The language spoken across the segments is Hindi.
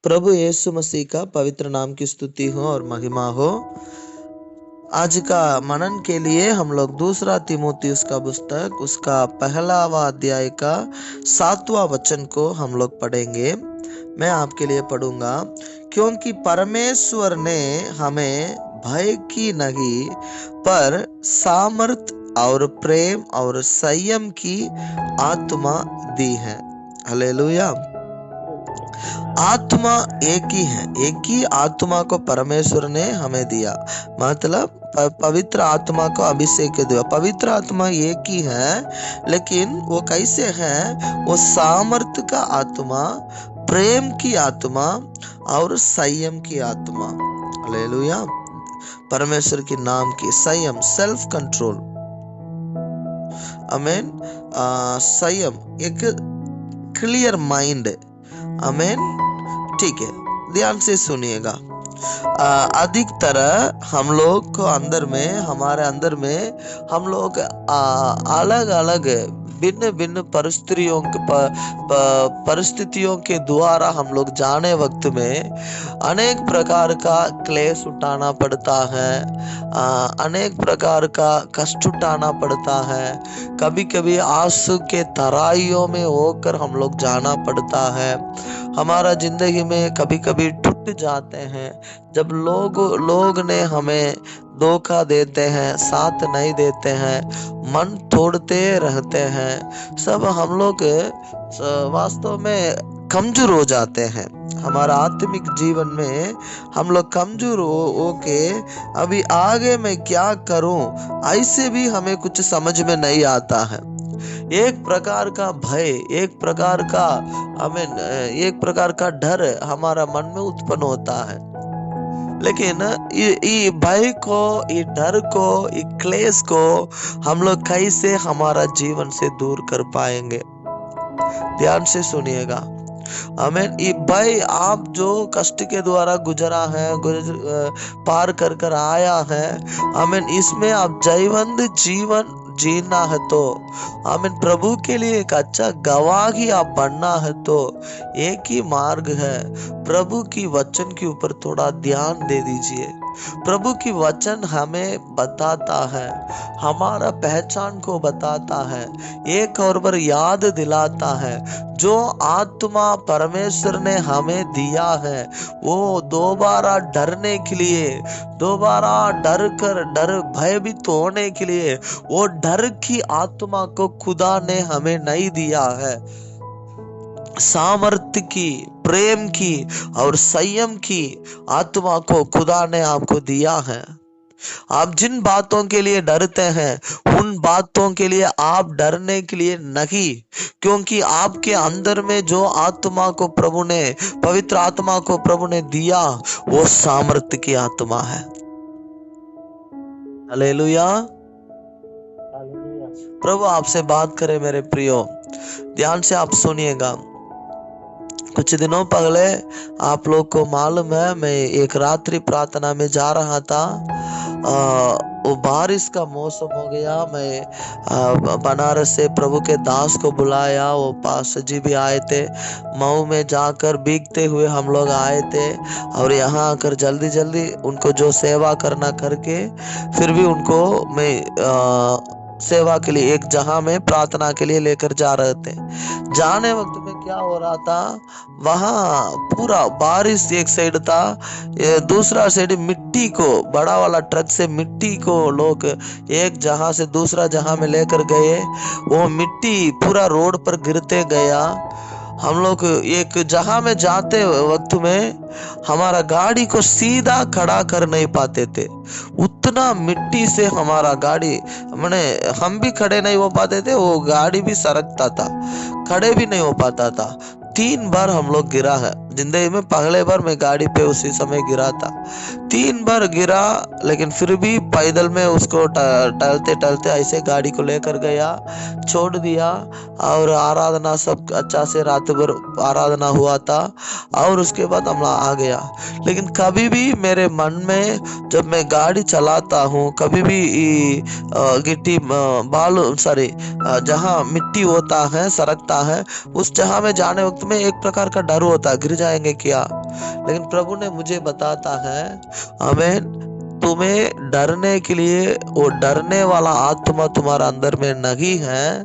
प्रभु यीशु मसीह का पवित्र नाम की स्तुति हो और महिमा हो। आज का मनन के लिए हम लोग दूसरा तीमुथियुस का पुस्तक उसका पहलावा अध्याय का 7वां वचन को हम लोग पढ़ेंगे। मैं आपके लिए पढ़ूंगा। क्योंकि परमेश्वर ने हमें भय की नहीं पर सामर्थ और प्रेम और संयम की आत्मा दी है। हालेलुया। आत्मा एक ही है, एक ही आत्मा को परमेश्वर ने हमें दिया, मतलब पवित्र आत्मा को अभिषेक दिया। पवित्र आत्मा एक ही है, लेकिन वो कैसे है? वो सामर्थ का आत्मा, प्रेम की आत्मा और संयम की आत्मा। हालेलुया। परमेश्वर के नाम की संयम, सेल्फ कंट्रोल। आमीन। संयम, एक क्लियर माइंड। आमीन। ठीक है, ध्यान से सुनिएगा। अधिकतर हम लोग को अंदर में, हमारे अंदर में हम लोग अलग अलग भिन्न भिन्न परिस्थितियों के द्वारा हम लोग जाने वक्त में अनेक प्रकार का क्लेश उठाना पड़ता है, अनेक प्रकार का कष्ट उठाना पड़ता है। कभी कभी आंसू के तराइयों में होकर हम लोग जाना पड़ता है। हमारा जिंदगी में कभी कभी टूट जाते हैं जब लोग ने हमें धोखा देते हैं, साथ नहीं देते हैं, मन तोड़ते रहते हैं। सब हम लोग वास्तव में कमजोर हो जाते हैं। हमारा आत्मिक जीवन में हम लोग कमजोर हो के अभी आगे मैं क्या करूं, ऐसे भी हमें कुछ समझ में नहीं आता है। एक प्रकार का भय, एक प्रकार का डर हमारा मन में उत्पन्न होता है। लेकिन ये भय को, ये डर को, ये क्लेश को हम लोग कैसे हमारा जीवन से दूर कर पाएंगे? ध्यान से सुनिएगा। आमीन। ये भय आप जो कष्ट के द्वारा गुजरा है, पार कर कर आया है, आमीन, इसमें आप जयवंत जीवन जीना है तो, आमीन, प्रभु के लिए एक अच्छा गवाही आप बनना है तो एक ही मार्ग है। प्रभु की वचन के ऊपर थोड़ा ध्यान दे दीजिए। प्रभु की वचन हमें बताता है, हमारा पहचान को बताता है, एक और बार याद दिलाता है। जो आत्मा परमेश्वर ने हमें दिया है वो दोबारा डरने के लिए, दोबारा डर भयभीत होने के लिए, वो डर की आत्मा को खुदा ने हमें नहीं दिया है। सामर्थ्य की, प्रेम की और संयम की आत्मा को खुदा ने आपको दिया है। आप जिन बातों के लिए डरते हैं उन बातों के लिए आप डरने के लिए नहीं, क्योंकि आपके अंदर में जो आत्मा को प्रभु ने, पवित्र आत्मा को प्रभु ने दिया, वो सामर्थ्य की आत्मा है। हालेलुया। प्रभु आपसे बात करे मेरे प्रियो, ध्यान से आप सुनिएगा। कुछ दिनों पहले आप लोग को मालूम है, मैं एक रात्रि प्रार्थना में जा रहा था। वो बारिश का मौसम हो गया। मैं बनारस से प्रभु के दास को बुलाया, वो पास्टर जी भी आए थे। मऊ में जाकर भीगते हुए हम लोग आए थे और यहाँ आकर जल्दी जल्दी उनको जो सेवा करना करके फिर भी उनको मैं सेवा के लिए एक जहां में प्रार्थना के लिए लेकर जा रहे थे। जाने वक्त में क्या हो रहा था, वहां पूरा बारिश एक साइड था, दूसरा साइड मिट्टी को, बड़ा वाला ट्रक से मिट्टी को लोग एक जहां से दूसरा जहां में लेकर गए। वो मिट्टी पूरा रोड पर गिरते गया। हम लोग एक जहां में जाते वक्त में हमारा गाड़ी को सीधा खड़ा कर नहीं पाते थे, उतना मिट्टी से हमारा गाड़ी, मैंने हम भी खड़े नहीं हो पाते थे, वो गाड़ी भी सरकता था, खड़े भी नहीं हो पाता था। 3 बार हम लोग गिरा है जिंदगी में। पहले बार मैं गाड़ी पे उसी समय गिरा था, 3 बार गिरा, लेकिन फिर भी पैदल में उसको टहलते टहलते ऐसे गाड़ी को लेकर गया, छोड़ दिया और आराधना सब अच्छा से रात भर आराधना हुआ था और उसके बाद हम आ गया। लेकिन कभी भी मेरे मन में जब मैं गाड़ी चलाता हूँ, कभी भी गिट्टी बालू जहाँ मिट्टी होता है, सरकता है, उस जगह में जाने वक्त में एक प्रकार का डर होता है, गिर जाएंगे क्या, लेकिन प्रभु ने मुझे बताता है, आमीन, तुम्हें डरने के लिए वो डरने वाला आत्मा तुम्हारे अंदर में नहीं है।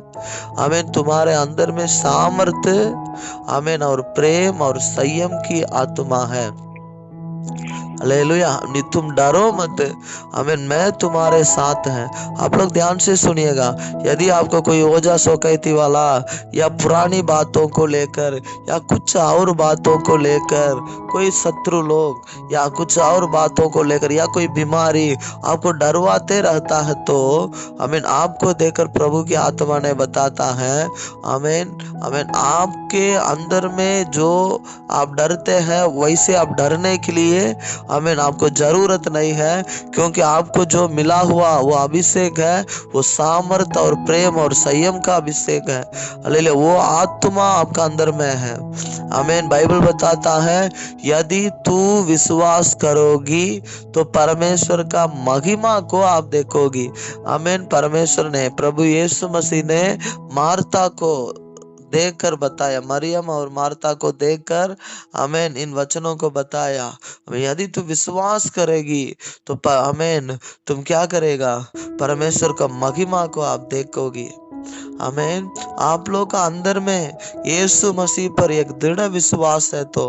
आमीन, तुम्हारे अंदर में सामर्थ्य, आमीन, और प्रेम और संयम की आत्मा है। हालेलुया। तुम डरो मत, आमीन, मैं तुम्हारे साथ हैं। आप लोग ध्यान से सुनिएगा। यदि आपको कोई ओझा सोकैती वाला या पुरानी बातों को लेकर या कुछ और बातों को लेकर, कोई शत्रु लोग या कुछ और बातों को लेकर या कोई बीमारी आपको डरवाते रहता है, तो आमीन, आपको देखकर प्रभु की आत्मा ने बताता है, आमीन, आमीन, आपके अंदर में जो आप डरते हैं वैसे आप डरने के लिए, आमीन, आपको जरूरत नहीं है, क्योंकि आपको जो मिला हुआ वो अभिषेक है, वो सामर्थ और प्रेम और संयम का अभिषेक है। हालेलुया। वो आत्मा आपका अंदर में है। आमीन। बाइबल बताता है, यदि तू विश्वास करोगी तो परमेश्वर का महिमा को आप देखोगी। आमीन। परमेश्वर ने, प्रभु यीशु मसीह ने मार्था को देखकर बताया, मरियम और मार्था को देखकर, आमीन, इन वचनों को बताया, यदि तू विश्वास करेगी तो आमीन, तुम क्या करेगा, परमेश्वर का महिमा को आप देखोगी। आमीन। आप लोग का अंदर में यीशु मसीह पर एक दृढ़ विश्वास है तो,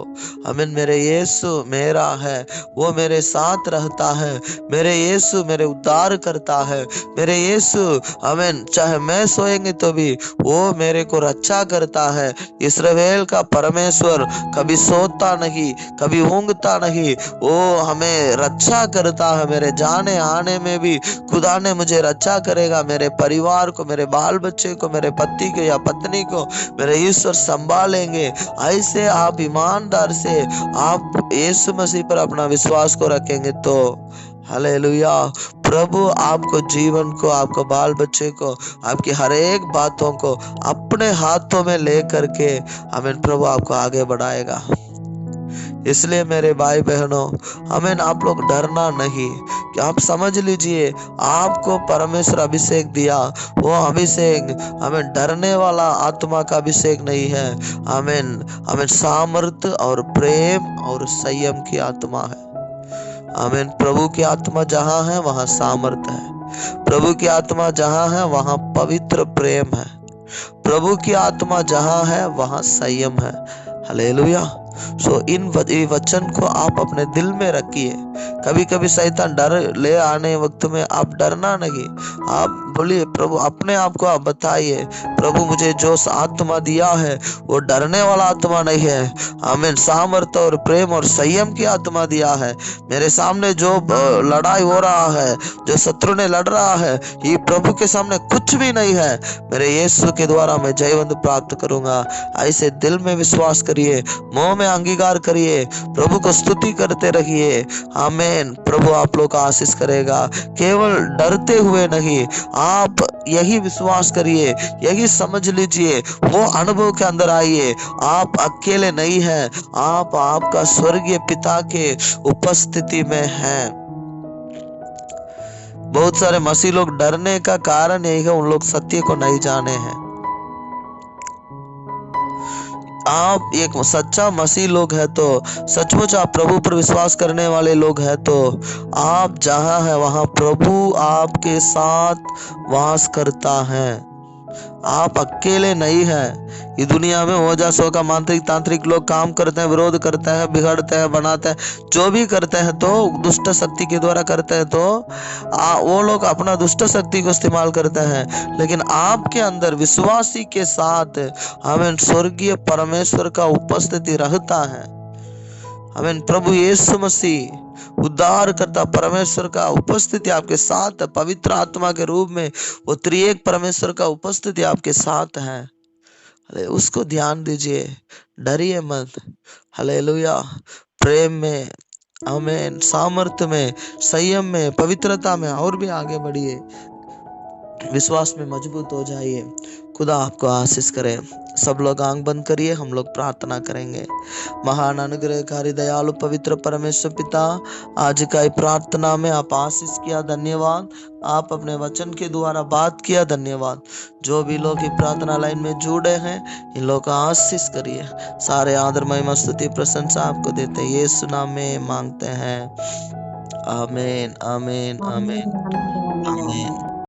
आमीन, मेरे यीशु मेरा है, वो मेरे साथ रहता है, मेरे यीशु मेरे उद्धार करता है, मेरे यीशु, आमीन, चाहे मैं सोएंगे तो भी वो मेरे को रक्षा करता है। इस्राएल का परमेश्वर कभी सोता नहीं, कभी ऊँघता नहीं, वो हमें रक्षा करता है। मेरे जाने आने में भी खुदा ने मुझे रक्षा करेगा, मेरे परिवार को, मेरे बाल बच्चे को, मेरे पति को या पत्नी को मेरे ईश्वर संभालेंगे। ऐसे आप ईमानदार से आप यीशु मसीह पर अपना विश्वास को रखेंगे तो, हालेलुया, प्रभु आपको जीवन को, आपको बाल बच्चे को, आपकी हर एक बातों को अपने हाथों में ले करके, आमीन, प्रभु आपको आगे बढ़ाएगा। इसलिए मेरे भाई बहनों, आमीन, आप लोग डरना नहीं, कि आप समझ लीजिए आपको परमेश्वर अभिषेक दिया, वो अभिषेक, आमीन, डरने वाला आत्मा का अभिषेक नहीं है। आमीन, आमीन, सामर्थ्य और प्रेम और संयम की आत्मा है। आमीन। प्रभु की आत्मा जहाँ है वहाँ सामर्थ्य है। प्रभु की आत्मा जहाँ है वहाँ पवित्र प्रेम है। प्रभु की आत्मा जहाँ है वहाँ संयम है। हालेलुया। इन वचन को आप अपने दिल में रखिए। कभी कभी शैतान डर ले आने वक्त में आप डरना नहीं, आप बोलिए, प्रभु, अपने आप को आप बताइए, प्रभु मुझे जो आत्मा दिया है वो डरने वाला आत्मा नहीं है। आमीन। सामर्थ्य और प्रेम और संयम की आत्मा दिया है। मेरे सामने जो लड़ाई हो रहा है, जो शत्रु ने लड़ रहा है, ये प्रभु के सामने कुछ भी नहीं है। मेरे यीशु के द्वारा मैं जयवंत प्राप्त करूंगा। ऐसे दिल में विश्वास करिए, मुंह में अंगीकार करिए, प्रभु को स्तुति करते रहिए। आमीन। प्रभु आप लोग का आशीष करेगा। केवल डरते हुए नहीं, आप यही विश्वास करिए, यही समझ लीजिए, वो अनुभव के अंदर आइए, आप अकेले नहीं हैं, आप आपका स्वर्गीय पिता के उपस्थिति में हैं। बहुत सारे मसीह लोग डरने का कारण यही है, उन लोग सत्य को नहीं जाने हैं। आप एक सच्चा मसीह लोग है तो, सचमुच आप प्रभु पर विश्वास करने वाले लोग हैं तो, आप जहां हैं वहां प्रभु आपके साथ वास करता है। आप अकेले नहीं हैं। ये दुनिया में ओझा सो का मांत्रिक तांत्रिक लोग काम करते हैं, विरोध करते हैं, बिगड़ते हैं, बनाते हैं, जो भी करते हैं तो दुष्ट शक्ति के द्वारा करते हैं, तो वो लोग अपना दुष्ट शक्ति को इस्तेमाल करते हैं। लेकिन आपके अंदर विश्वासी के साथ हमें स्वर्गीय परमेश्वर का उपस्थिति रहता है। हमें प्रभु यीशु मसीह उद्धार करता परमेश्वर का उपस्थिति आपके साथ है। पवित्र आत्मा के रूप में वो त्रिएक परमेश्वर का उपस्थिति आपके साथ है। अरे उसको ध्यान दीजिए, डरिए मत। हालेलुया। प्रेम में, आमीन, सामर्थ्य में, संयम में, पवित्रता में और भी आगे बढ़िए। विश्वास में मजबूत हो जाइए। खुदा आपको आशीष करे। सब लोग आंख बंद करिए, हम लोग प्रार्थना करेंगे। महान अनुग्रहकारी दयालु पवित्र परमेश्वर पिता, आज का ही प्रार्थना में आप आशीष किया, धन्यवाद। आप अपने वचन के द्वारा बात किया, धन्यवाद। जो भी लोग ही प्रार्थना लाइन में जुड़े हैं, इन लोग का आशीष करिए। सारे आदर महिमा स्तुति प्रशंसा आपको देते हैं, यीशु नाम में मांगते हैं। आमीन आमीन आमीन आमीन, आमीन, आमीन, आमीन। आमीन।